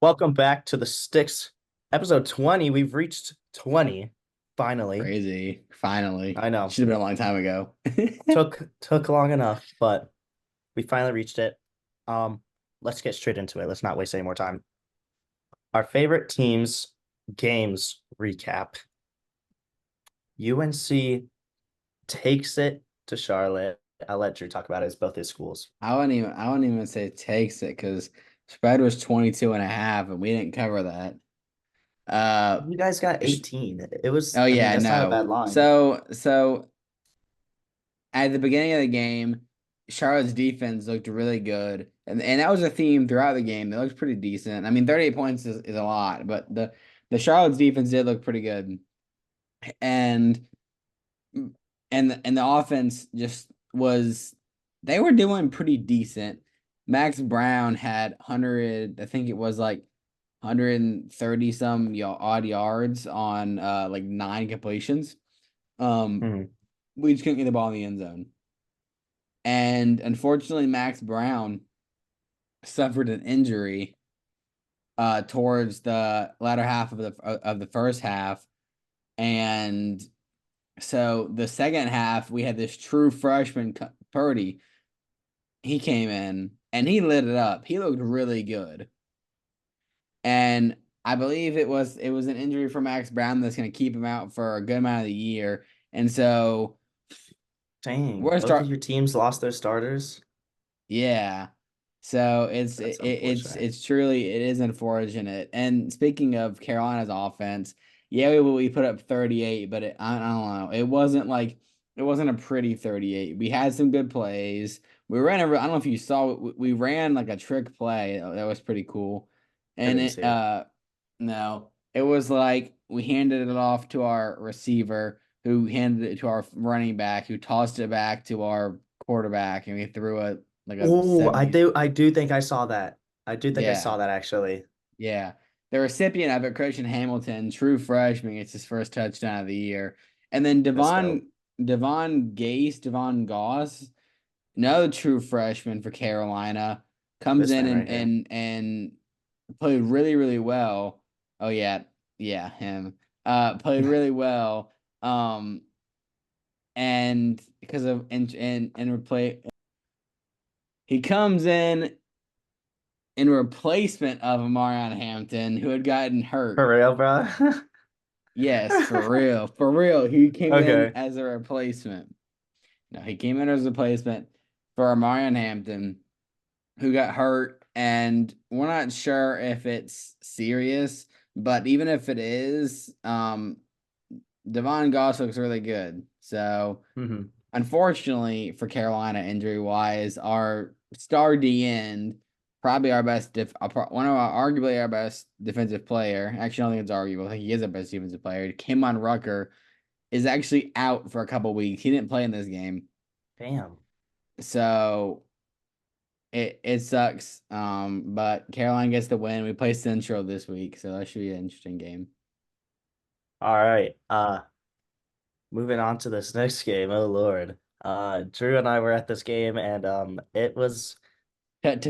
Welcome back to the Stix episode 20. We've reached 20 finally. Crazy. Finally. I know. Should have been a long time ago. Took long enough, but we finally reached it. Um, let's get straight into it. Let's not waste any more time. Our favorite teams games recap. UNC takes it to Charlotte. I'll let Drew talk about it. It's both his schools. I wouldn't even say takes it because spread was 22 and a half and we didn't cover that. Uh You guys got sh- 18. oh I mean, yeah, that's not a no. bad line. So at the beginning of the game, Charlotte's defense looked really good. And that was a theme throughout the game. They looked pretty decent. I mean, 38 points is a lot, but the Charlotte's defense did look pretty good. And and the offense just was they were doing pretty decent. Max Brown had 100, I think it was like 130 some odd yards on like 9 completions. Um Mhm. we just couldn't get the ball in the end zone. And unfortunately Max Brown suffered an injury towards the latter half of the first half. And so the second half we had this true freshman Purdy. He came in and he lit it up. He looked really good. And I believe it was an injury for Max Brown that's going to keep him out for a good amount of the year. And so Dang, we're both of start your teams lost their starters. yeah. So it's That's it's unfortunate. it's truly it is unfortunate. And speaking of Carolina's offense, yeah, we put up 38, but I don't know. It wasn't a pretty 38. We had some good plays. We ran I don't know if you saw we ran like a trick play that was pretty cool. I And didn't see it. no, it was like we handed it off to our receiver who handed it to our running back who tossed it back to our quarterback and we threw it like a Oh, 70. I do think I saw that. I do think I Yeah, saw that actually. yeah. The recipient of it, Christian Hamilton, true freshman, gets his first touchdown of the year. And then That's dope. Devon Goss, another true freshman for Carolina, comes This in man right and here. played really, really well. Oh yeah, yeah, him. Played really well. Um, and because of and replay, he comes in replacement of Marion Hampton, who had gotten hurt. For real, bro. Yes, for real. For real. He came in Okay. as a replacement. No, he came in as a replacement for Marion Hampton, who got hurt. And we're not sure if it's serious, but even if it is, Devon Goss looks really good. So hmm unfortunately for Carolina, injury wise, our star D end, probably our best, one of our arguably our best defensive player. Actually, I don't think it's arguable. I think he is our best defensive player. Kim on Rucker is actually out for a couple weeks. He didn't play in this game, Damn. so it sucks. But Carolina gets the win. We play Central this week, so that should be an interesting game. All right. Moving on to this next game. Oh Lord. Drew and I were at this game and To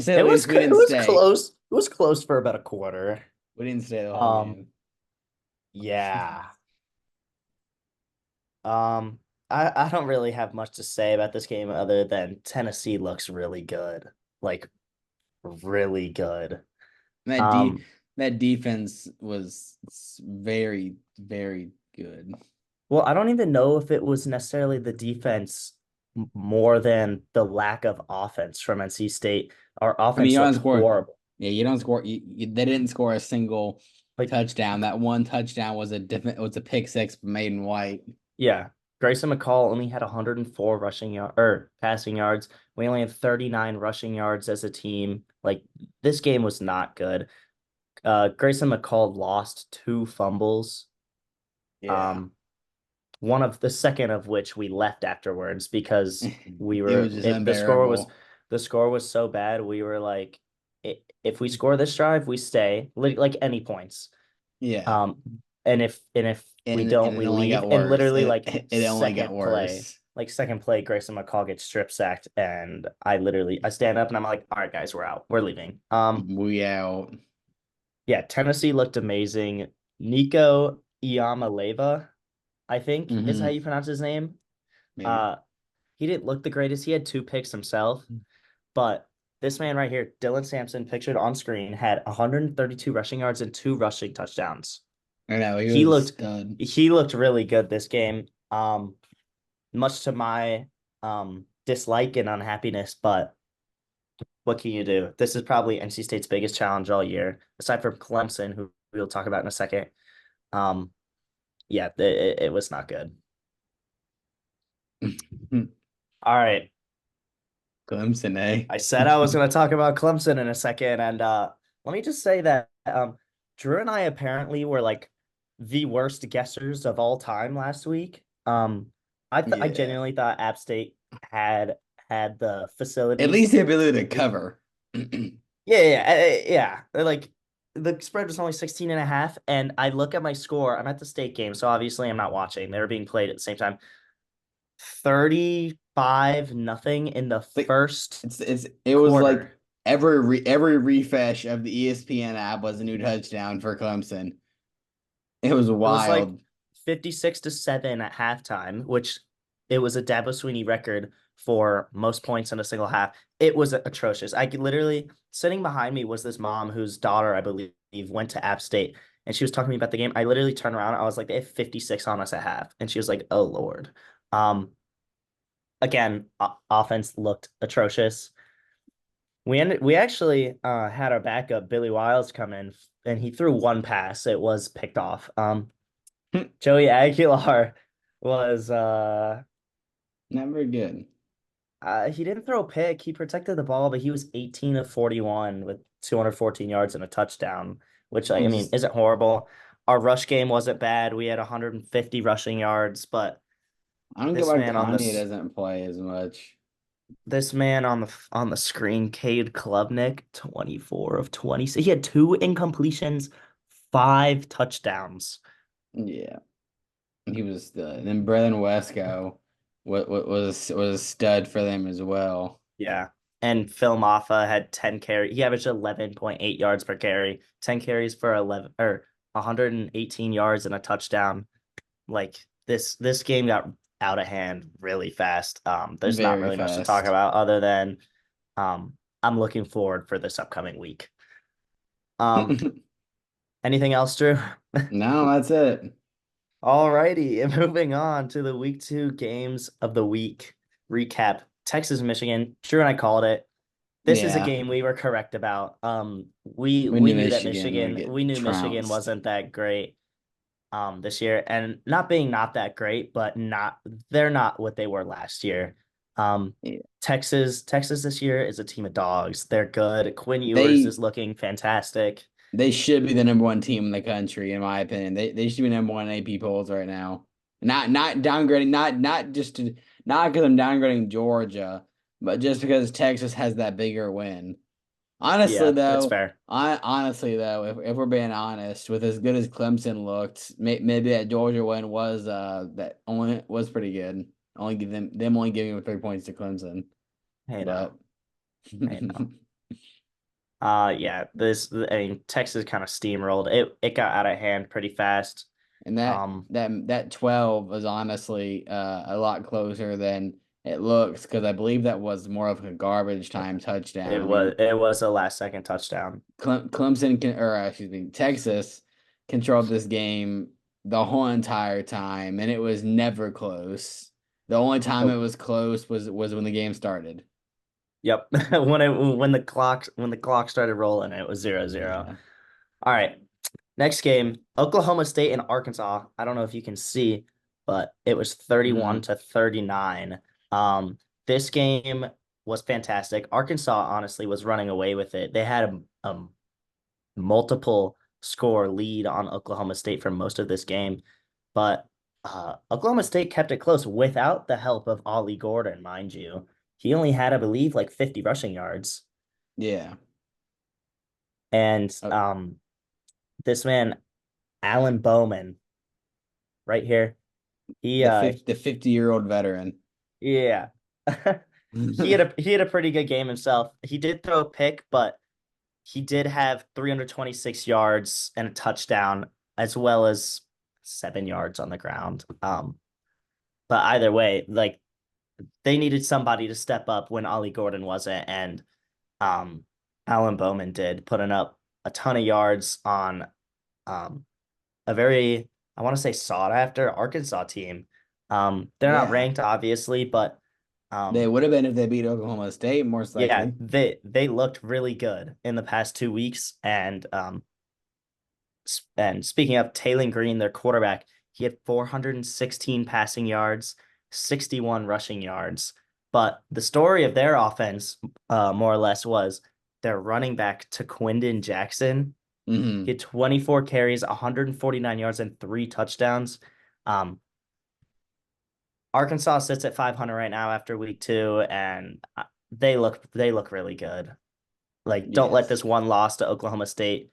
say the least, we it didn't was stay. close. It was close for about a quarter. We didn't stay the whole Um, game. yeah. Um, I don't really have much to say about this game other than Tennessee looks really good. Like really good. That de Um, that defense was very, very good. well, I don't even know if it was necessarily the defense more than the lack of offense from NC State. Our I mean, offense you don't looked score. horrible. Yeah, you don't score. They didn't score a single Like, touchdown. That one touchdown was a pick six made in white. yeah, Grayson McCall only had 104 rushing yard or passing yards. We only had 39 rushing yards as a team. Like, this game was not good. Grayson McCall lost two fumbles. Yeah, Um, one of the second of which we left afterwards because we it were was just it, unbearable. the score was so bad. We were like, if we score this drive, we stay like any points. Yeah, Um, and if we and don't, it we only leave. got And worse. literally It only got worse. second play, Grayson McCall gets strip sacked, and I stand up and I'm like, all right, guys, we're out, we're leaving. We out. Yeah, Tennessee looked amazing. Nico Iamaleava, I think is how Hmm. you pronounce his name. Maybe. Uh, he didn't look the greatest. He had two picks himself, but this man right here, Dylan Sampson, pictured on screen, had 132 rushing yards and two rushing touchdowns. I know he He was a looked stud. he looked really good this game. Much to my dislike and unhappiness, but what can you do? This is probably NC State's biggest challenge all year, aside from Clemson, who we'll talk about in a second. Um, yeah, it was not good. All right. Clemson, eh? I said I was going to talk about Clemson in a second, and let me just say that Drew and I apparently were like the worst guessers of all time last week. I Yeah. genuinely thought App State had had the At facilities. least the ability to cover. Yeah. Like the spread was only 16 and a half, and I look at my score. I'm at the state game, so obviously I'm not watching. They were being played at the same time. 35 nothing in the Like first it was like quarter. every refresh of the ESPN app was a new touchdown for Clemson. It was It was like wild. 56-7 at halftime, which it was a Dabo Sweeney record for most points in a single half. It was atrocious. I could literally sitting behind me was this mom whose daughter, I believe, went to App State, and she was talking to me about the game. I literally turned around. I was like, they have 56 on us at half, and she was like, "Oh Lord." Um, again, offense looked atrocious. We actually had our backup Billy Wiles come in, and he threw one pass. It was picked off. Joey Aguilar was Not very good. he didn't throw a pick. He protected the ball, but he was 18 of 41 with 214 yards and a touchdown, which I mean Just isn't horrible. Our rush game wasn't bad. We had 150 rushing yards, but I don't get this why man on Kanye this doesn't play as much. this man on the screen, Cade Klubnik, 24 of 20. So he had two incompletions, five touchdowns. Yeah, he was the then Brethren Wesco was a stud for them as well. Yeah. And Phil Maffa had 10 carry. He averaged 11.8 yards per carry, 10 carries for 11 or 118 yards and a touchdown. Like this game got out of hand really fast. There's not Very really much to talk fast. about other than I'm looking forward for this upcoming week. Um, anything else, Drew? No, that's it. All righty, and moving on to the week two games of the week recap. Texas, Michigan. Drew and I called it. This is a Yeah, game we were correct about. We we we knew knew that Michigan would Michigan get we knew Michigan trounced. wasn't that great this year, and not being not that great, but not they're not what they were last year. Um, Yeah. Texas this year is a team of dogs. They're good. Quinn Ewers They is looking fantastic. they should be the number one team in the country, in my opinion. They should be number one in AP polls right now. Not downgrading, not just to not because I'm downgrading Georgia, but just because Texas has that bigger win. Honestly Yeah, that's though, fair. if we're being honest, with as good as Clemson looked, maybe that Georgia win was that only was pretty good. Only give them only giving 3 points to Clemson, Hey but now, hey now. Yeah, I mean Texas kind of steamrolled. It got out of hand pretty fast. and that Um, that that 12 was honestly a lot closer than it looks because I believe that was more of a garbage time touchdown. I mean, it was a last second touchdown. Clemson excuse me, Texas controlled this game the whole entire time, and it was never close. The only time it Nope. was close was when the game started. Yep. When the clock started rolling, it was 0-0. Yeah. All right. Next game, Oklahoma State and Arkansas. I don't know if you can see, but it was 31 Hmm. to 39. This game was fantastic. Arkansas honestly was running away with it. They had a multiple score lead on Oklahoma State for most of this game, but Oklahoma State kept it close without the help of Ollie Gordon, mind you. He only had, I believe, like 50 rushing yards. Yeah. And Uh, this man, Alan Bowman, right here, he the 50-year-old veteran. yeah. He had a pretty good game himself. He did throw a pick, but he did have 326 yards and a touchdown, as well as 7 yards on the ground. But either way, like they needed somebody to step up when Ollie Gordon wasn't, and um, Alan Bowman did, putting up a ton of yards on um, a very, I want to say, sought after Arkansas team. They're not Yeah. ranked, obviously, but They um, would have been if they beat Oklahoma State, most yeah, likely. they looked really good in the past 2 weeks. And speaking of Taylor Green, their quarterback, he had 416 passing yards, 61 rushing yards. But the story of their offense, more or less, was their running back Taquindon Jackson. He Hmm. had 24 carries, 149 yards, and 3 touchdowns. Um, Arkansas sits at 500 right now after week 2, and they look really good. Like, don't let Yes. this one loss to Oklahoma State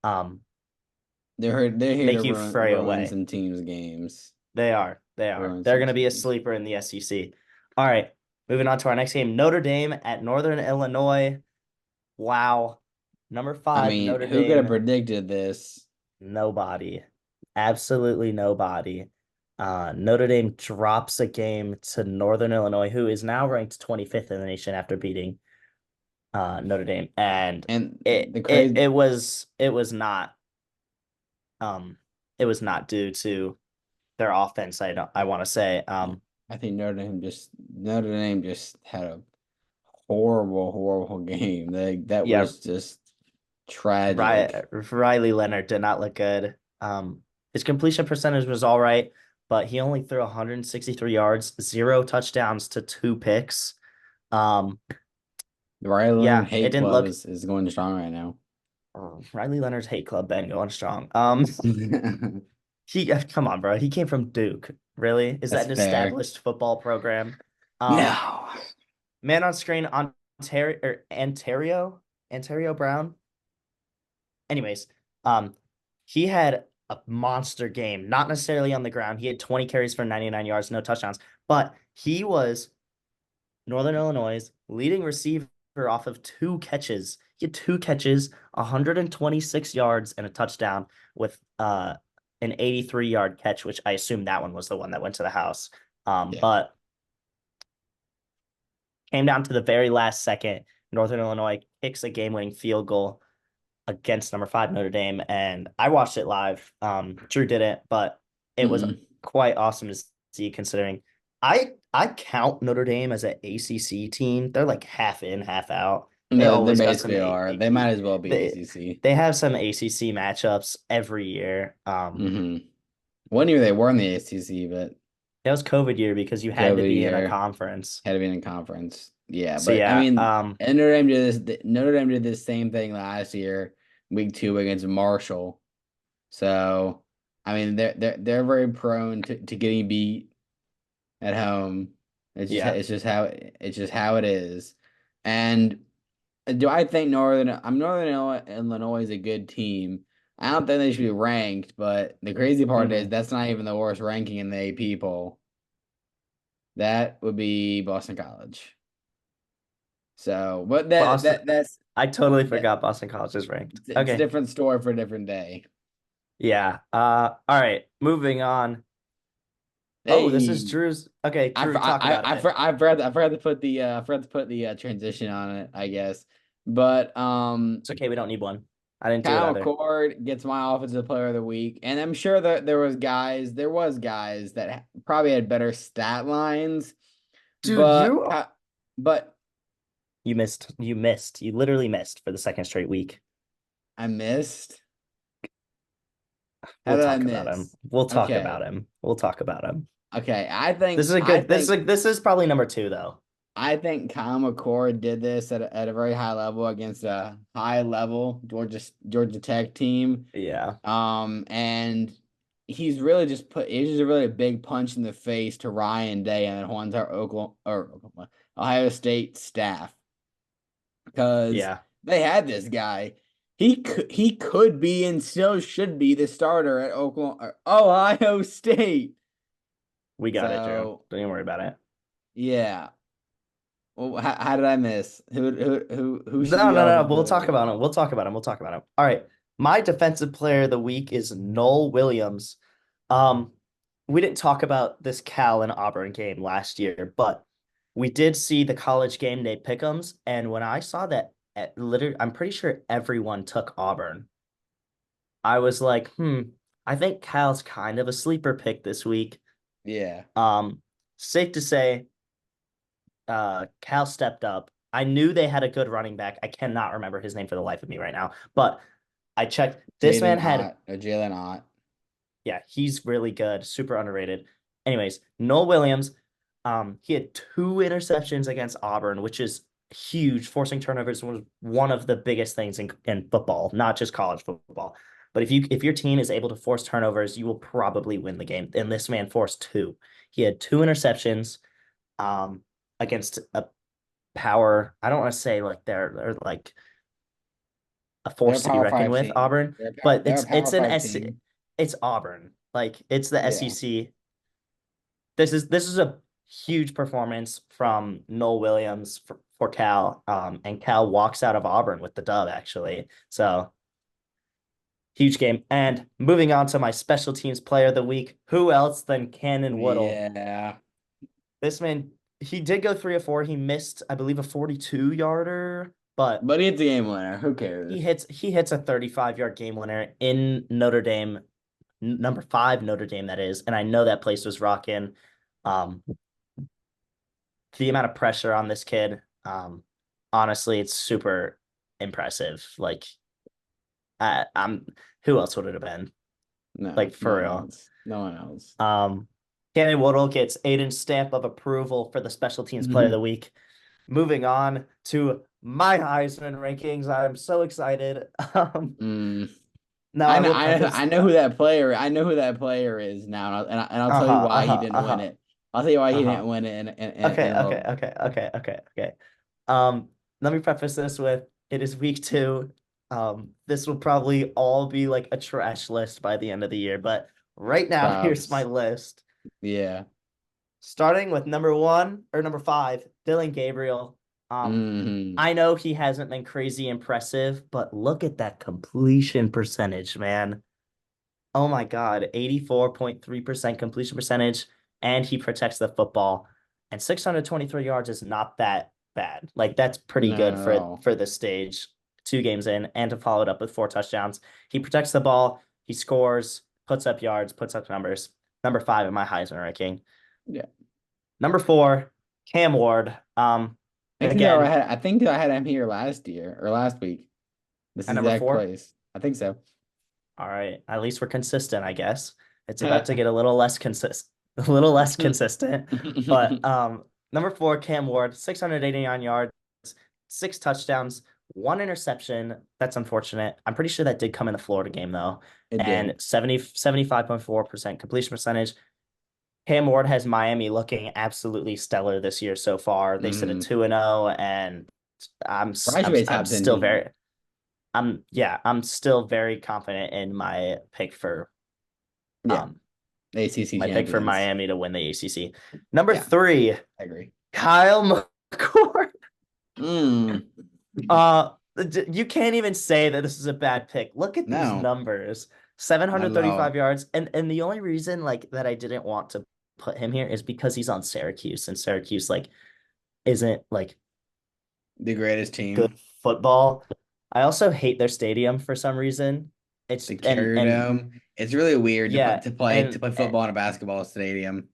um They're here to make you fray ruin away. some teams' games. They are. They are. Ruin They're some going to be a teams. sleeper in the SEC. All right. Moving on to our next game, Notre Dame at Northern Illinois. Wow. Number I 5, mean, Notre who could have Dame. predicted this? Nobody. Absolutely nobody. Notre Dame drops a game to Northern Illinois, who is now ranked 25th in the nation after beating Notre Dame. And And it the it crazy, it was it was not um it was not due to their offense, I want to say. I think Notre Dame just had a horrible, horrible game. That Yeah, was just tragic. Riley Leonard did not look good. His completion percentage was all right, but he only threw 163 yards, 0 touchdowns to 2 picks. Um, The Riley Leonard yeah, it hate didn't club look. is going strong right now. Riley Leonard's hate club been going strong. He come on, bro. He came from Duke. Really? Is that That's an fair. established football program? Um, No. man on screen, Ontario Brown. Anyways, he had a monster game, not necessarily on the ground. He had 20 carries for 99 yards, no touchdowns, but he was Northern Illinois' leading receiver off of 2 catches. He had 2 catches, 126 yards, and a touchdown with an 83-yard catch, which I assume that one was the one that went to the house. Yeah. But came down to the very last second. Northern Illinois kicks a game-winning field goal against number 5 Notre Dame, and I watched it live. Drew didn't, but it was Mm-mm. quite awesome to see considering I count Notre Dame as an ACC team. They're like half in, half out. They No, they always got some basically are. They might as well be they ACC. they have some ACC matchups every year. Hmm. One year they were in the ACC, but That was COVID year because you had to COVID be in a year conference. had to be in conference. Yeah, So but I yeah, mean, and Notre Dame did this same thing last year, week 2 against Marshall. So, I mean, they're very prone to getting beat at home. yeah. It's just how it is. And do I think Illinois is a good team. I don't think they should be ranked, but the crazy part is Hmm. that's not even the worst ranking in the AP poll. That would be Boston College. So, but Boston. I totally that forgot Boston College is ranked. it's a Okay. different story for a different day. Yeah. All right. Moving on. Oh, this is Hey, Drew's. Okay, Drew, talk about it. I forgot to put the transition on it, I guess. But It's okay. We don't need one. I didn't do it Kyle either. McCord gets my offensive player of the week, and I'm sure that there was guys that probably had better stat lines, Dude, but but you missed. You missed. You literally missed for the second straight week. I missed. How We'll did I talk about him. miss? We'll talk about Okay. him. We'll talk about him. Okay. This is a good. This is probably number 2 though. I think Kyle McCord did this at a very high level against a high level Georgia Tech team. Yeah. And he's just really a big punch in the face to Ryan Day and the whole entire Ohio State staff because Yeah. they had this guy. He could be and still should be the starter at Ohio State. We got it, Drew. So Don't even worry about it. yeah. How did I miss? Who should No, be no, no. offensive We'll player of talk the about week? him. We'll talk about him. We'll talk about him. All right. My defensive player of the week is Noel Williams. Um, we didn't talk about this Cal and Auburn game last year, but we did see the college game day pick'ems, and when I saw that, literally, I'm pretty sure everyone took Auburn. I was like, I think Cal's kind of a sleeper pick this week. Yeah, Um, Safe to say, Cal stepped up. I knew they had a good running back. I cannot remember his name for the life of me right now, but I checked. This man had, Jalen Ott. yeah, he's really good, super underrated. Anyways, Noel Williams, he had two interceptions against Auburn, which is huge. Forcing turnovers was one of the biggest things in football, not just college football. But if your team is able to force turnovers, you will probably win the game. And this man forced two. He had two interceptions um against a power. I don't want to say like they're like a They're a force to be Power reckoned Five with, team. Auburn, but They're a it's Power an Five S team. it's Auburn. Like it's the Yeah. SEC. This is a huge performance from Noel Williams for Cal. And Cal walks out of Auburn with the dub, actually. So huge game. And moving on to my special teams player of the week, who else than Cannon Woodle? Yeah. This man, he did go 3 or 4. He missed, I believe, a 42 yarder, but But it's a game winner. Who cares? he hits a 35-yard game winner in Notre Dame, number 5 Notre Dame, that is. And I know that place was rocking. Um, the amount of pressure on this kid, honestly, it's super impressive. Like, I'm who else would it have been? No, Like no for one real. else. No one else. Kenny Woodle gets Aiden's stamp of approval for the special teams player of the week. Moving on to my Heisman rankings, I'm so excited. Um, Mm. now I will I preface. know who that player. I know who that player is now, and I'll tell you Uh-huh, why he uh-huh, didn't win uh-huh, it. I'll tell you why he uh-huh. didn't win it Okay, in a okay, little. okay, okay, okay, okay. Um, Let me preface this with it is week 2. This will probably all be like a trash list by the end of the year, but right now, here's my Props. list. Yeah. Starting with number 1 or number 5, Dylan Gabriel. Hmm. I know he hasn't been crazy impressive, but look at that completion percentage, man. Oh my God, 84.3% completion percentage, and he protects the football. And 623 yards is not that bad. Like that's pretty good No. for this stage, 2 games in, and to follow it up with 4 touchdowns. He protects the ball, he scores, puts up yards, puts up numbers. Number 5 in my Heisman ranking. Yeah. Number 4, Cam Ward. Again, I think that I had him here last year or last week. This at number exact 4. place. I think so. All right. At least we're consistent, I guess. It's about to get a little less consistent, a little less consistent. But number 4, Cam Ward, 689 yards, 6 touchdowns, 1 interception. That's unfortunate. I'm pretty sure that did come in the Florida game though. It And did. 75.4% completion percentage. Cam Ward has Miami looking absolutely stellar this year so far. They sit at Hmm. 2-0, and Probably should be a I'm top 10 still team. very I'm still very confident in Yeah. um ACC my pick for champions. Miami to win the ACC. Number Yeah, 3, I agree. Kyle McCord. Mm, You can't even say that this is a bad pick. Look at these no, numbers. not at 735 all. yards. And the only reason like that I didn't want to put him here is because he's on Syracuse, and Syracuse like isn't like The greatest good team. football. I also hate their stadium for some reason. It's The and Carrier. It's really weird yeah, to and play football in a basketball stadium.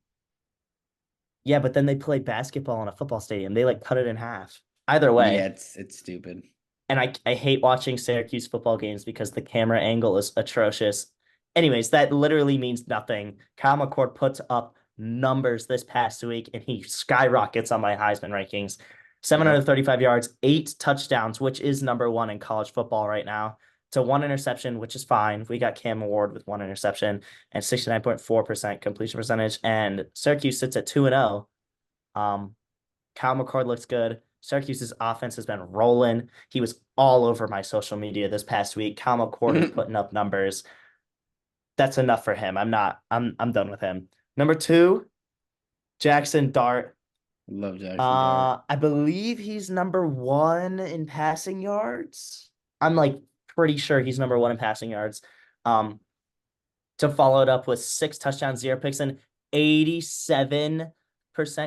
yeah, but then they play basketball in a football stadium. They like cut it in half. Either Yeah, way, it's stupid. and I hate watching Syracuse football games because the camera angle is atrocious. Anyways, that literally means nothing. Kyle McCord puts up numbers this past week, and he skyrockets on my Heisman rankings. Yep. 735 yards, 8 touchdowns, which is number 1 in college football right now, to 1 interception, which is fine. We got Cam Ward with 1 interception and 69.4% completion percentage. And Syracuse sits at 2-0. Kyle McCord looks good. Syracuse's offense has been rolling. He was all over my social media this past week. Kyle McCord is putting up numbers. That's enough for him. I'm done with him. Number 2, Jackson Dart. Love Jackson Dart. I believe he's number one in passing yards. I'm like pretty sure he's number one in passing yards. Um, to follow it up with 6 touchdowns, 0 picks, and 87%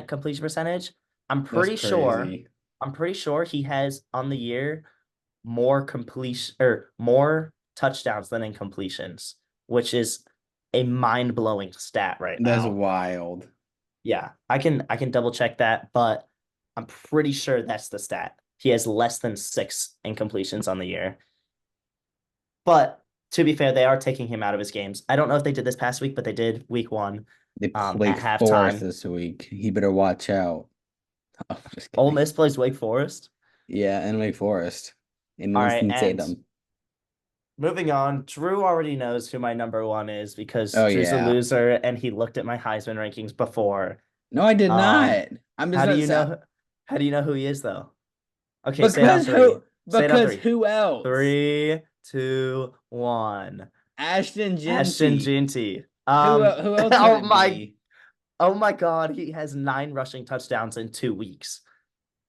completion percentage. I'm That's pretty sure, crazy. I'm pretty sure he has on the year more completion or more touchdowns than incompletions, which is a mind-blowing stat right That's now. wild. Yeah, I can double check that, but I'm pretty sure that's the stat. He has less than 6 incompletions on the year. But to be fair, they are taking him out of his games. I don't know if they did this past week, but they did week one They play at Wake Forest halftime. this week. He better watch out. Oh, just Ole kidding. Miss plays Wake Forest. Yeah, and Wake Forest in All right, and Winston-Salem. moving on, Drew already knows who my number one is because Oh Drew's a yeah. loser and he looked at my Heisman rankings before. No, I did Um, not. I'm just how do about to you say know how do you know who he is though? Okay, say it on because three. who Say it on because three. who else? 3, 2, 1. Ashton Ashton Genty. Jeanty. Who else would Oh it my be? oh my God, he has 9 rushing touchdowns in 2 weeks.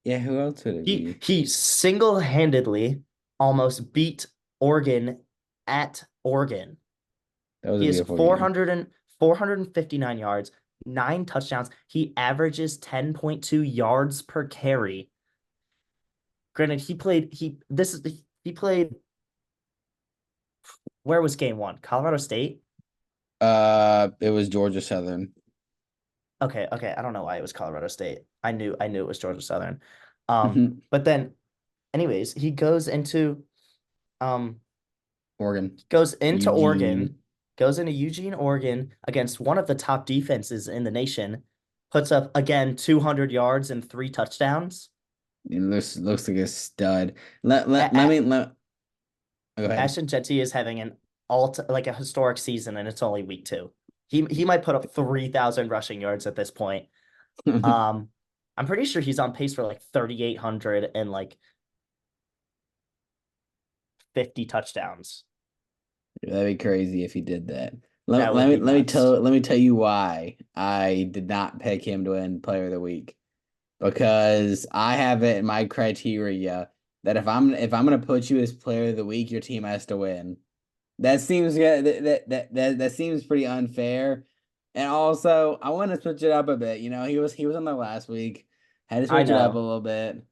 Yeah, who else would it He be? he single-handedly almost beat Oregon at Oregon. That was a He has beautiful game. 459 yards, 9 touchdowns. He averages 10.2 yards per carry. Granted, he played where was game one? Colorado State? It was Georgia Southern. Okay. I don't know why it was Colorado State. I knew it was Georgia Southern. But then anyways, um Oregon, goes into Eugene. Oregon, goes into Eugene, Oregon against one of the top defenses in the nation, puts up again 200 yards and 3 touchdowns. It looks like a stud. A- Let me A- let Go ahead. Ashton Jetty is having an like a historic season, and it's only week two. He might put up 3,000 rushing yards at this point. Um, I'm pretty sure he's on pace for like 3,800 and like 50 touchdowns. That'd be crazy if he did that. That would be nuts. Let me tell you why I did not pick him to win Player of the Week. Because I have it in my criteria that if I'm gonna put you as Player of the Week, your team has to win. That seems that seems pretty unfair. And also, I want to switch it up a bit. You know, he was on there last week. Had to I switch it up a know. little bit.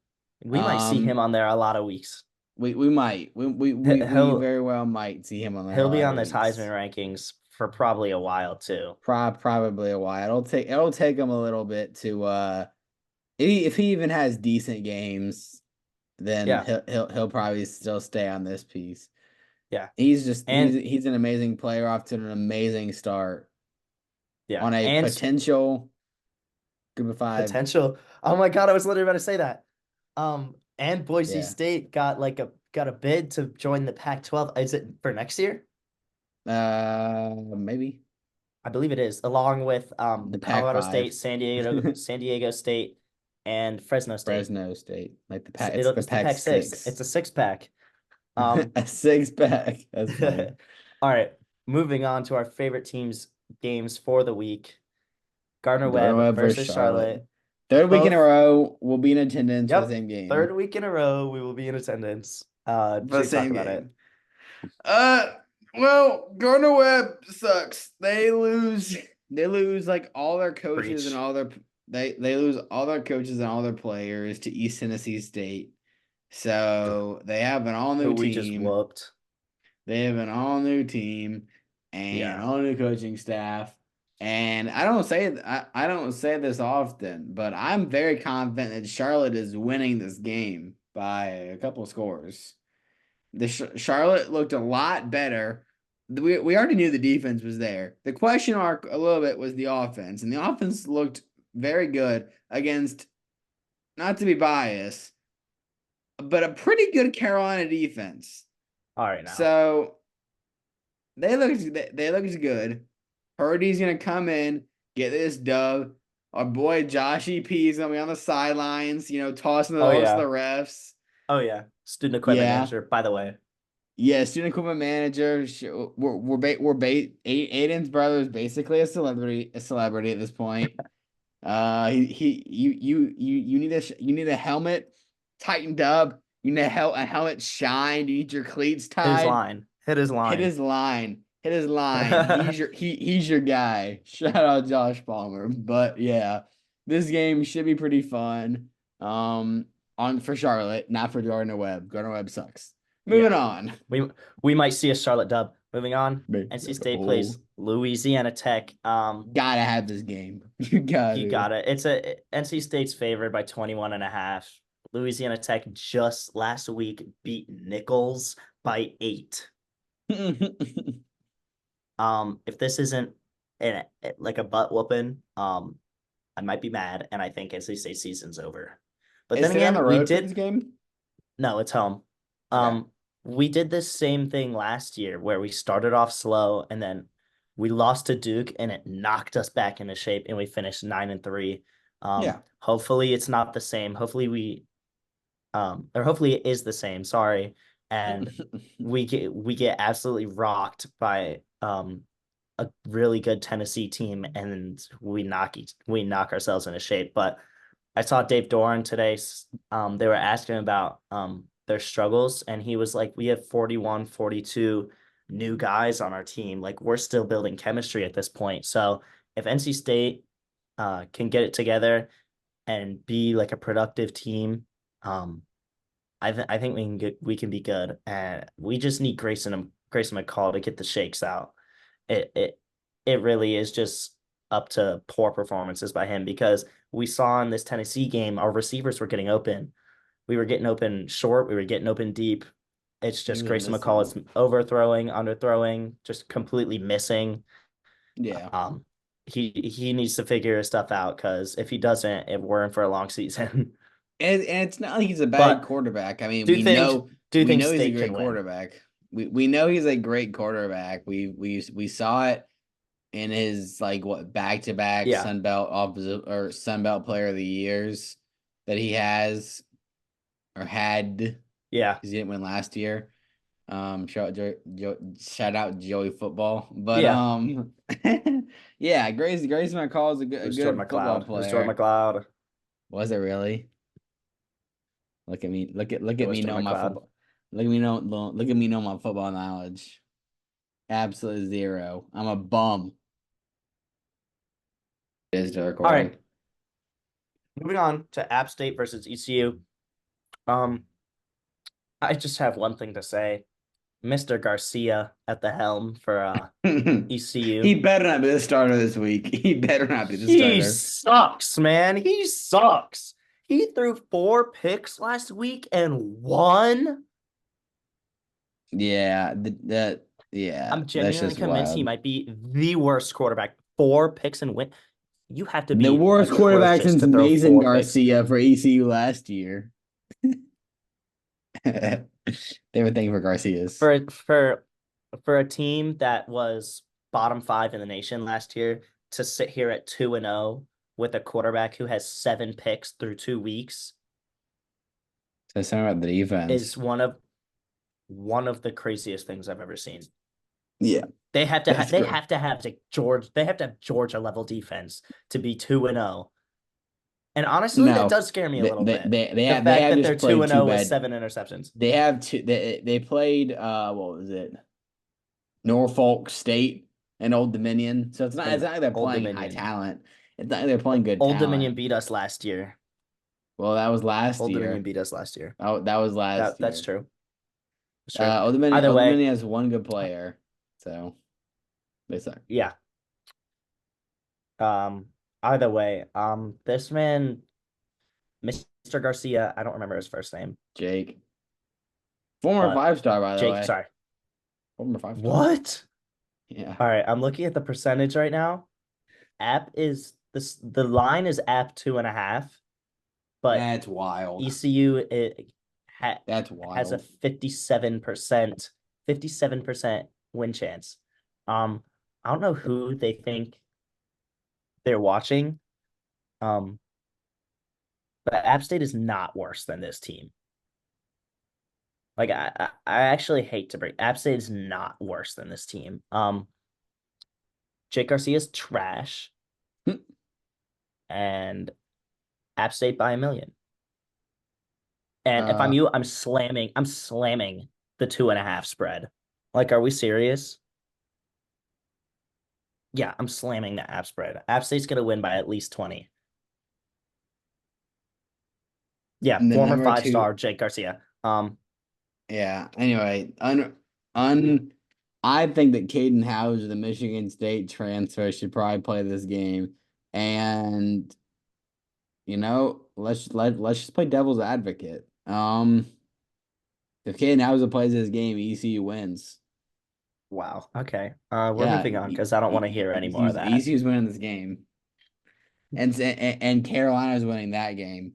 We might see him Um, on there a lot of weeks. we might we He'll very well might see him on there a he'll be lot of on this Heisman weeks. rankings for probably a while too. Probably a while. It'll take him a little bit to if he even has decent games, then Yeah, he'll probably still stay on this piece. yeah. And He's an amazing player off to an amazing start yeah, on a and potential group of five. potential. Oh my God, I was literally about to say that. And Boise Yeah. State got a bid to join the Pac-12. Is it for next year? Maybe I believe it is, along with the Pac Colorado State, five, San Diego State, and Fresno State. Fresno State, like it's the It's the Pac Pac six. six, It's a six pack. Um, a six pack. That's funny. all right. Moving on to our favorite teams games for the week. Gardner Gardner Webb Webb versus versus Charlotte. Charlotte. Third week in a Both. row, we'll be in attendance for the Yep. same game. Third week in a row, we will be in attendance. For the Drew, talk same about it. game. Uh, well, Gardner Webb sucks. They lose like all their coaches and Preach. all their they lose all their coaches and all their players to East Tennessee State. So they have an all Who new we just team. whooped. They have an all new team and Yeah. all new coaching staff. And I don't say this often, but I'm very confident that Charlotte is winning this game by a couple scores. Charlotte looked a lot better. We already knew the defense was there. The question mark a little bit was the offense, and the offense looked very good against, not to be biased, but a pretty good Carolina defense. All right now. So they looked good. Purdy's gonna come in, get this dub. Our boy Josh EP is gonna be on the sidelines, you know, tossing the Oh balls to the yeah. refs. Oh yeah. Student equipment Yeah. manager, by the way. Yeah, student equipment manager. Aiden's brother is basically a celebrity at this point. You need you need a helmet tightened up. You need a helmet shined. You need your cleats Hit his tied. line. Hit his Hit line. his line. Hit his line. He's your guy. Shout out Josh Palmer. But yeah, this game should be pretty fun. On for Charlotte, not for Gardner Webb. Gardner Webb sucks. Moving Yeah. on. We we might see a Charlotte dub. Moving on. Man, NC State oh, plays Louisiana Tech. gotta have this game. You got You to. got it. It's a NC State's favored by 21 and a half. Louisiana Tech just last week beat Nichols by 8. If this isn't an, like a butt whooping, I might be mad, and I think NC State season's over. But Is then State on the again, we road for this did game? no, it's home. Okay. We did this same thing last year where we started off slow and then we lost to Duke and it knocked us back into shape and we finished 9-3. Yeah. Hopefully it's not the same. Or hopefully it is the same, sorry. And we get absolutely rocked by a really good Tennessee team and we knock ourselves into shape. But I saw Dave Doran today. They were asking about their struggles, and he was like, we have 41, 42 new guys on our team. Like, we're still building chemistry at this point. So if NC State can get it together and be like a productive team, um, I think we can be good. And we just need Grayson McCall to get the shakes out. It it it really is just up to poor performances by him because we saw in this Tennessee game our receivers were getting open. We were getting open short, we were getting open deep. It's He just was Grayson McCall missing. is overthrowing, underthrowing, just completely missing. Yeah. Um, he needs to figure his stuff out because if he doesn't, we're in for a long season. And it's not like he's a bad But quarterback. I mean, do think do we think know he's a State great can win. quarterback. We know he's a great quarterback. We saw it in his like what back to back Yeah, Sun Belt opposite or Sun Belt Player of the Years that he has or had because yeah, he didn't win last year. Shout out Joey Football, but yeah. yeah, Grace McCall is It a was Jordan good football McLeod. It was Jordan player. McLeod. Was it really? Look at me, look It at was me know Jordan my McLeod. football. Look at me know my football knowledge. Absolute zero. I'm a bum. It is the All recording. right, moving on to App State versus ECU. Um, I just have one thing to say. Mr. Garcia at the helm for He ECU. better not be the starter this week. He better not be the He starter. sucks, man. He sucks. He threw 4 picks last week and won. Yeah, yeah, I'm that's genuinely just convinced he wild. might be the worst quarterback. 4 picks and win. You have to The be worst quarterback atrocious since to throw Mason 4 picks. Garcia for ECU last year. They were thinking for Garcia's. For for for a team that was bottom 5 in the nation last year to sit here at 2-0 with a quarterback who has 7 picks through 2 weeks So something about the defense. is one of the craziest things I've ever seen. Yeah, They have to that's they great. have to have like George. They have to have Georgia level defense to be 2-0. And honestly, that No, does scare me a little bit. The they fact have that they're just two played and too zero with bad. 7 interceptions. They played what was it? Norfolk State and Old Dominion. So it's And not like they're Old playing high Dominion, talent. It's not like they're playing good Old Dominion talent. beat us last year. Well, that was last Old Dominion year. beat us last year. Oh, that was last That's year. true. That's true. Either Old way, Dominion has one good player, so they suck. yeah. Um. Either way, this man, Mr. Garcia, I don't remember his first name, Jake, former but 5 star, by the Jake. way. Sorry. Former 5 star. What? Yeah, All right, I'm looking at the percentage right now. App is this the line is App 2.5, but that's wild. ECU That's has a wild. 57% win chance. Um, I don't know who they think they're watching. Um, but App State is not worse than this team. Like I actually hate to break. App State is not worse than this team. Jake Garcia is trash, and App State by a million. And if I'm Uh, you, I'm slamming the 2.5 spread. Like, are we serious? Yeah, I'm slamming the app spread. App State's gonna win by at least 20. Yeah, and then former number five two, star Jake Garcia. yeah. Anyway, I think that Caden Hauser, the Michigan State transfer, should probably play this game. And let's just play devil's advocate. If Caden Hauser plays this game, ECU wins. Wow. Okay. We're Yeah, moving on because I don't want to hear any more of that. ECU's winning this game, and Carolina's winning that game.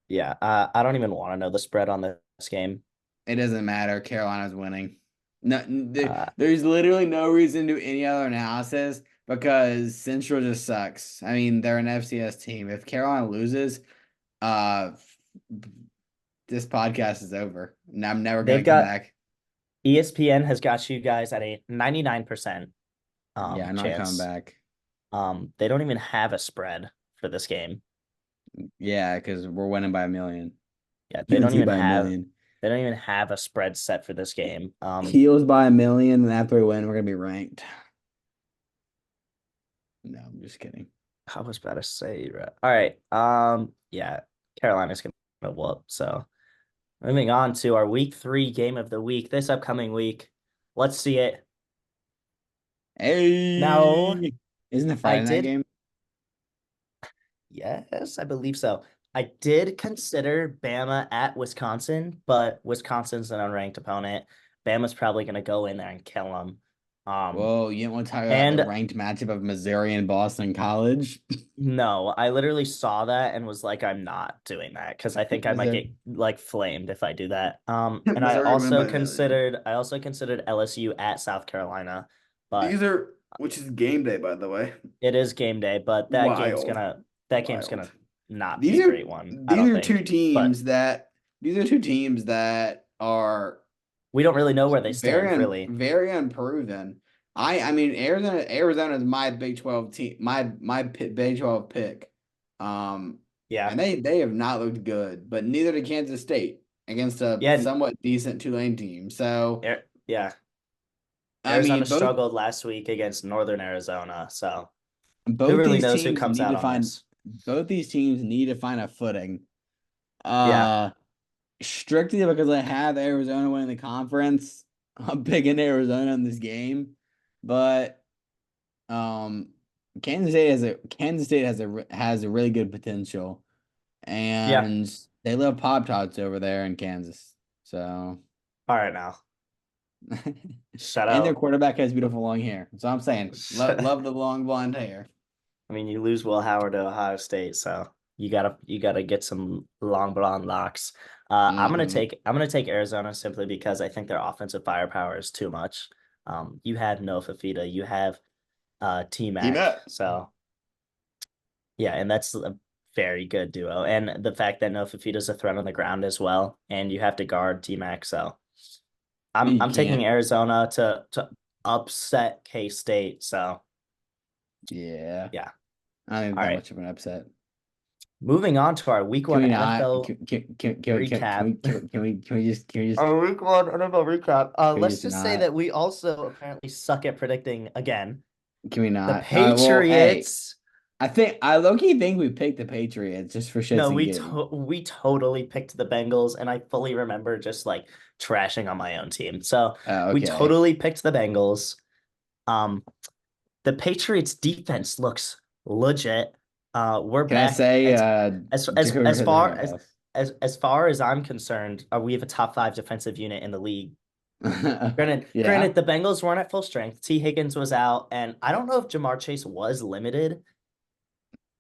Yeah. I don't even want to know the spread on this game. It doesn't matter. Carolina's winning. No, Uh, there's literally no reason to do any other analysis because Central just sucks. I mean, they're an FCS team. If Carolina loses, uh, this podcast is over, and I'm never they've gonna come got back. ESPN has got you guys at a 99% Yeah, I'm not coming chance. back. They don't even have a spread for this game. Yeah, because we're winning by a million. Yeah, Guaranteed by a million. they don't even have a spread set for this game. Heels by a million, and after we win, we're gonna be ranked. No, I'm just kidding. I was about to say, right. All right. Yeah, Carolina's gonna whoop. So moving on to our week 3 game of the week, this upcoming week. Let's see it. Now, Hey, isn't it I Friday night did, game? yes, I believe so. I did consider Bama at Wisconsin, but Wisconsin's an unranked opponent. Bama's probably gonna go in there and kill them. Um, Whoa, you didn't want to talk about the and ranked matchup of Missouri and Boston College? No, I literally saw that and was like, I'm not doing that because I think I might Missouri, get like flamed if I do that. And Missouri win by a million. I also considered LSU at South Carolina, but These are, which is game day, by the way. it is game day, but Wild, that game's wild. gonna not be These a are great one, I these don't are two think. But teams that these are two teams that are we don't really know where they stand, really. very unproven. I mean Arizona is my Big 12 team, Big 12 pick. Um Yeah. and they have not looked good, but neither did Kansas State against a Yeah, somewhat decent Tulane team. So, yeah. I Arizona mean, struggled last week against Northern Arizona, so who both really these knows who teams comes need out to on find this? both these teams need to find a footing. Yeah. Uh Strictly because I have Arizona winning the conference. I'm picking Arizona in this game, but um, Kansas State has a really good potential, Yeah. and they love Pop Tarts over there in Kansas. So, All right now. Shut and their out. quarterback has beautiful long hair. So I'm saying, love the long blonde hair. I mean, you lose Will Howard to Ohio State, so you gotta get some long blonde locks. Mm-hmm. I'm gonna take Arizona simply because I think their offensive firepower is too much. You have no Fafita, you have T Mac, T-Mac. so yeah, and that's a very good duo. And the fact that no Fafita's a threat on the ground as well, and you have to guard T Mac, so You I'm taking can't. Arizona to upset K State. So Yeah, yeah, I don't think it's all that right. much of an upset. Moving on to our week Can one we not? NFL recap. Can we just Our week one NFL recap. can we Let's just just say not? that we also apparently suck at predicting again. Can we The not? Well, hey, Patriots. I low key think we picked the Patriots just for shits No, and giggles. we totally picked the Bengals, and I fully remember just like trashing on my own team. So we Okay. totally picked the Bengals. Um, the Patriots defense looks legit. We're Can I back say Jacoby as Brissett far hair loss? as far as I'm concerned, we have a top 5 defensive unit in the league. Yeah. Granted, the Bengals weren't at full strength. T. Higgins was out, and I don't know if Jamar Chase was limited,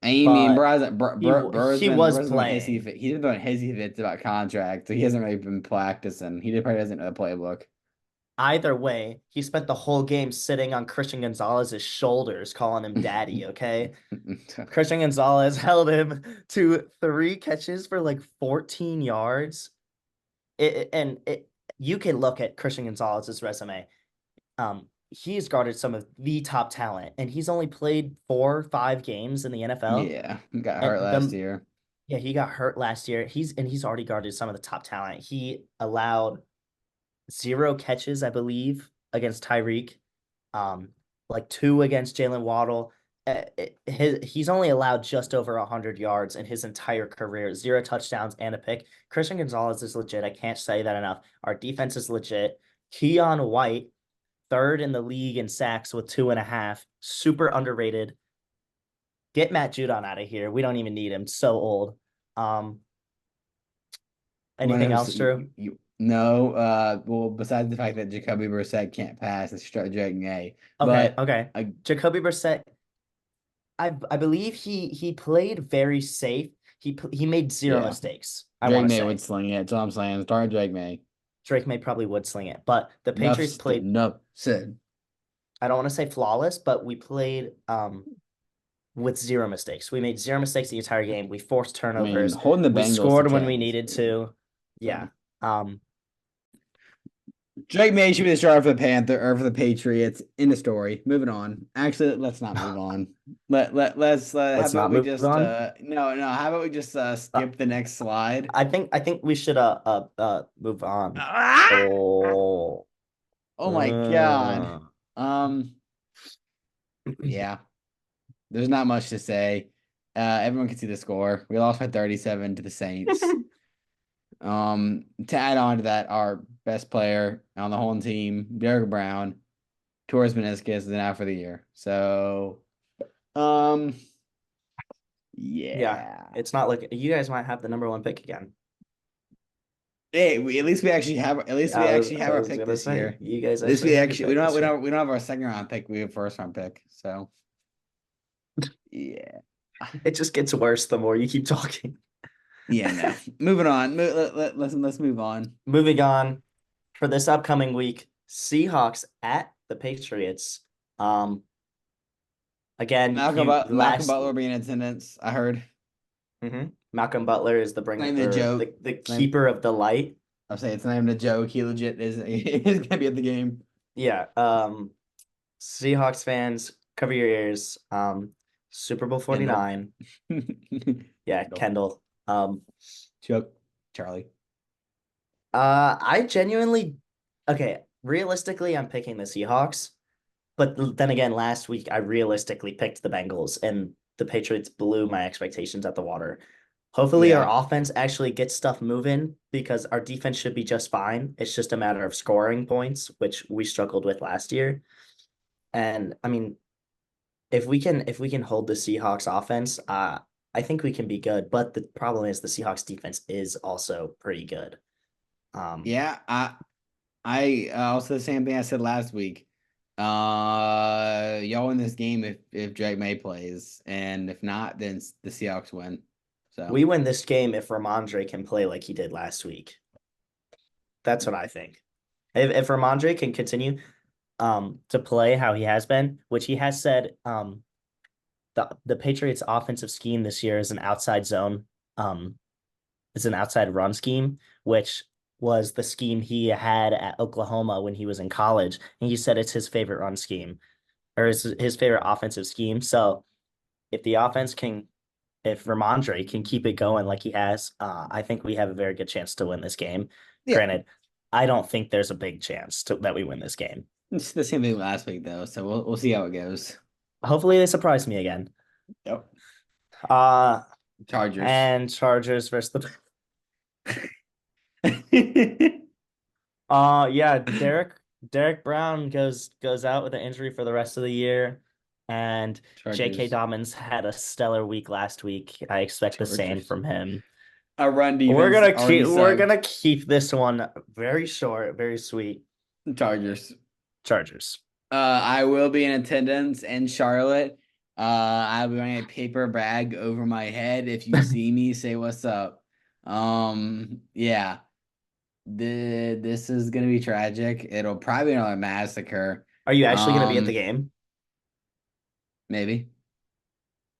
I mean, but he was Burrow's been hissy playing. fit. He's been hissy fits about contract, so he hasn't really been practicing. He probably doesn't know the playbook. Either way, he spent the whole game sitting on Christian Gonzalez's shoulders, calling him daddy, okay? Christian Gonzalez held him to 3 catches for like 14 yards. And you can look at Christian Gonzalez's resume. he's guarded some of the top talent, and he's only played 4 or 5 games in the NFL. Yeah, got And hurt last the year. Yeah, he got hurt last year. He's already guarded some of the top talent. He allowed 0 catches, I believe, against Tyreek. Um, like 2 against Jalen Waddle. He's only allowed just over 100 yards in his entire career, 0 touchdowns and a pick. Christian Gonzalez is legit. I can't say that enough. Our defense is legit. Keon White, third in the league in sacks with 2.5, super underrated. Get Matt Judon out of here. We don't even need him. So old. Um, anything else, Drew? No, well, besides the fact that Jacoby Brissett can't pass, it's dragging A. Okay, But okay. Jacoby Brissett, I believe he played very safe. He made 0 mistakes, I Drake want to May would say. sling it. That's all I'm saying. Start Drake May. Drake May probably would sling it, but the Enough, Patriots played, enough said. I don't want to say flawless, but we played with 0 mistakes. We made 0 mistakes the entire game. We forced I mean, turnovers. holding the We Bengals to scored when 10 we is needed crazy. to. Yeah. So Drake May should be the starter for the Panther or for the Patriots. In the story. Moving on. Actually, let's not move on. Let's how Let's about not we move just on. no, how about we just Uh, skip the next slide? I think we should move on. Ah! Oh. Oh my God. Uh. Um, yeah, there's not much to say. Everyone can see the score. We lost by 37 to the Saints. To add on to that, our best player on the whole team, Derrick Brown, tore his meniscus and out for the year. So, um, Yeah, yeah. it's not like you guys might have the number one pick again. Hey, at least we actually I have our was pick gonna this say year. you guys At least actually we have your actually pick this year. we don't have our second round pick. We have first round pick. So yeah. It just gets worse the more you keep talking. Yeah, no. Moving on. Let's move on. Moving on for this upcoming week, Seahawks at the Patriots. Um, again, you Malcolm last Butler will be in attendance. I heard. Malcolm Butler is the It's not bringer even a or joke. the It's not, keeper of the light. I'll say it's not even a joke. He legit is he's gonna be at the game. Yeah. Seahawks fans, cover your ears. Super Bowl Kendall. 49. Yeah, Kendall. Kendall. Chuck. Charlie. I genuinely, okay, realistically, I'm picking the Seahawks. But then again, last week I realistically picked the Bengals and the Patriots blew my expectations at the water. Hopefully Yeah. our offense actually gets stuff moving because our defense should be just fine. It's just a matter of scoring points, which we struggled with last year. And I mean, if we can hold the Seahawks offense, I think we can be good. But the problem is the Seahawks defense is also pretty good. Um, Yeah. I also the same thing I said last week. Y'all win this game if Drake May plays, and if not, then the Seahawks win. So we win this game if Ramondre can play like he did last week. That's what I think. If Ramondre can continue to play how he has been, which he has said the Patriots offensive scheme this year is an outside zone is an outside run scheme, which was the scheme he had at Oklahoma when he was in college. And he said it's his favorite run scheme or his favorite offensive scheme. So if the offense can if Ramondre can keep it going like he has, I think we have a very good chance to win this game. yeah, Granted, I don't think there's a big chance that we win this game. it's the same thing last week though. So we'll see how it goes. Hopefully, they surprise me again. Yep. Uh, Chargers. and Chargers versus the Chargers. yeah, Derek Brown goes out with an injury for the rest of the year. And J.K. Dobbins had a stellar week last week. I expect the same Chargers. from him. Our run We're defense gonna already keep we're sucked. gonna keep this one very short, very sweet. Chargers. Chargers. I will be in attendance in Charlotte. I'll be wearing a paper bag over my head. If you see me, say what's up. Yeah. This is gonna be tragic. It'll probably be another massacre. Are you actually gonna be at the Um, game? Maybe.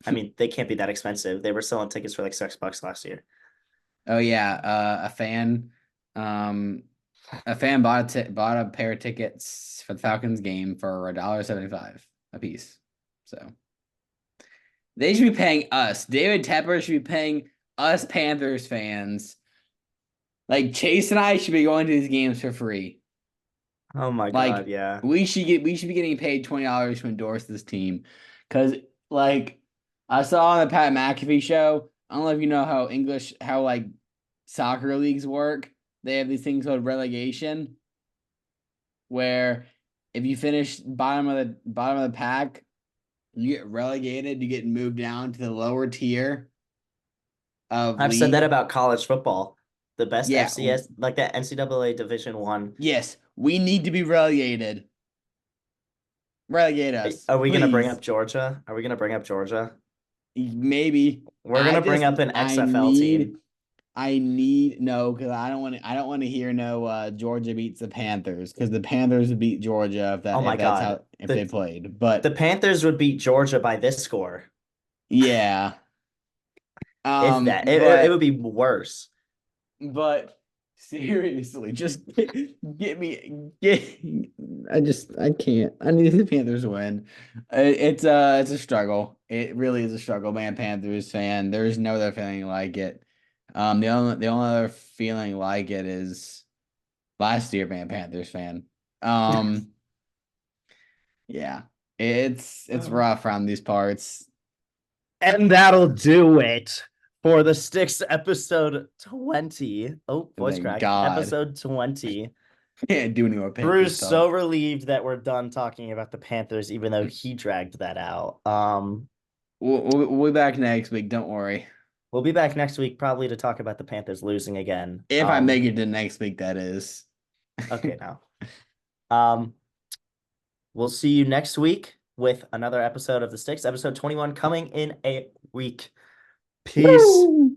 I mean, they can't be that expensive. They were selling tickets for like $6 last year. Oh yeah, a fan. Um, A fan bought a pair of tickets for the Falcons game for $1.75 a piece. So they should be paying us. David Tepper should be paying us Panthers fans. Like Chase and I should be going to these games for free. Oh my God, Like yeah. we should be getting paid $20 to endorse this team. Cause like I saw on the Pat McAfee show, I don't know if you know how like soccer leagues work. They have these things called relegation, where if you finish bottom of the pack, you get relegated, you get moved down to the lower tier of I've said that league. about college football. The best Yeah, FCS, like that NCAA Division One. yes, we need to be relegated. Relegate us, Are we gonna bring up please. Georgia? Are we gonna bring up Georgia? Maybe. We're gonna bring up an XFL team. I need no, because I don't want to hear no Georgia beats the Panthers, because the Panthers would beat Georgia Oh my God. if they played. But The Panthers would beat Georgia by this score. yeah. If that, it would But be worse. But seriously, just get me get. I can't. I need the Panthers to win. It's a struggle. It really is a struggle, man. Panthers fan. There's no other feeling like it. The only other feeling like it is last year, man. Panthers fan. Um, yeah, it's rough around these parts. And that'll do it for the Stix episode 20. Oh, voice Thank crack. God, Episode 20. can't do any more Panthers Drew's so talk. relieved that we're done talking about the Panthers, even though he dragged that out. We'll be back next week. Don't worry. We'll be back next week probably to talk about the Panthers losing again. If I make it to next week, that is. Okay, now. Um, we'll see you next week with another episode of the Sticks, episode 21 coming in a week. Peace. Woo!